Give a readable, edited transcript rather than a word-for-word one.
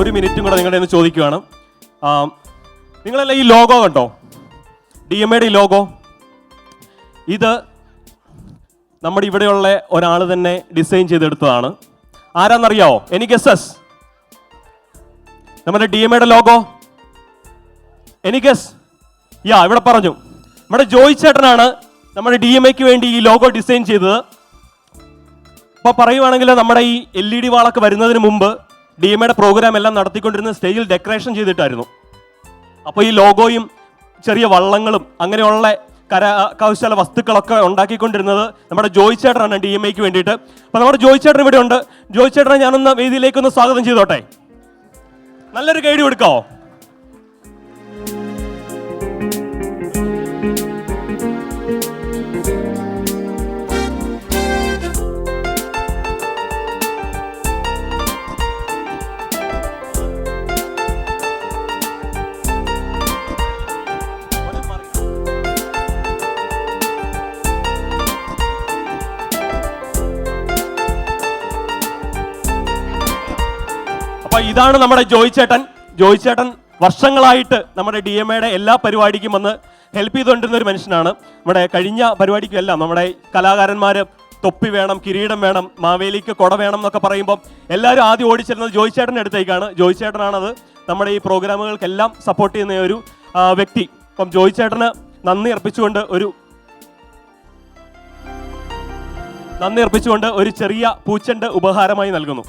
ഒരു മിനിറ്റും കൂടെ നിങ്ങളുടെ ചോദിക്കുകയാണ്. നിങ്ങളെല്ലാം ഈ ലോഗോ കണ്ടോ? DMAയുടെ ഈ ലോഗോ, ഇത് നമ്മുടെ ഇവിടെയുള്ള ഒരാൾ തന്നെ ഡിസൈൻ ചെയ്തെടുത്തതാണ്. ആരാന്നറിയാവോ? എനി ഗസ്സസ്? നമ്മുടെ DMAയുടെ ലോഗോ എനി ഗസ്? ഇവിടെ പറഞ്ഞു, നമ്മുടെ ജോയ് ചേട്ടനാണ് നമ്മുടെ DMAയ്ക്ക് വേണ്ടി ഈ ലോഗോ ഡിസൈൻ ചെയ്തത്. അപ്പോൾ പറയുവാണെങ്കിൽ നമ്മുടെ ഈ LED വാളൊക്കെ വരുന്നതിന് മുമ്പ് DMAയുടെ പ്രോഗ്രാം എല്ലാം നടത്തിക്കൊണ്ടിരുന്ന സ്റ്റേജിൽ ഡെക്കറേഷൻ ചെയ്തിട്ടായിരുന്നു. അപ്പോൾ ഈ ലോഗോയും ചെറിയ വള്ളങ്ങളും അങ്ങനെയുള്ള കരകൗശല വസ്തുക്കളൊക്കെ ഉണ്ടാക്കിക്കൊണ്ടിരുന്നത് നമ്മുടെ ജോയ് ചേട്ടനാണ് DMAയ്ക്ക് വേണ്ടിയിട്ട്. അപ്പോൾ നമ്മുടെ ജോയ് ചേട്ടൻ ഇവിടെ ഉണ്ട്. ജോയ് ചേട്ടനെ ഞാനൊന്ന് വേദിയിലേക്കൊന്ന് സ്വാഗതം ചെയ്തോട്ടെ. നല്ലൊരു ഗൈഡ് കൊടുക്കാവോ? അപ്പൊ ഇതാണ് നമ്മുടെ ജോയ് ചേട്ടൻ. ജോയ് ചേട്ടൻ വർഷങ്ങളായിട്ട് നമ്മുടെ DMAയുടെ എല്ലാ പരിപാടിക്കും വന്ന് ഹെൽപ്പ് ചെയ്തുകൊണ്ടിരുന്ന ഒരു മനുഷ്യനാണ്. നമ്മുടെ കഴിഞ്ഞ പരിപാടിക്കും എല്ലാം നമ്മുടെ കലാകാരന്മാർ തൊപ്പി വേണം, കിരീടം വേണം, മാവേലിക്ക് കൊട വേണം എന്നൊക്കെ പറയുമ്പോൾ എല്ലാവരും ആദ്യം ഓടിച്ചിരുന്നത് ജോയ് ചേട്ടൻ്റെ അടുത്തേക്കാണ്. ജോയ് ചേട്ടനാണത് നമ്മുടെ ഈ പ്രോഗ്രാമുകൾക്കെല്ലാം സപ്പോർട്ട് ചെയ്യുന്ന ഒരു വ്യക്തി. അപ്പം ജോയ് ചേട്ടന് നന്ദി അർപ്പിച്ചുകൊണ്ട് ഒരു ചെറിയ പൂച്ചെണ്ട് ഉപഹാരമായി നൽകുന്നു.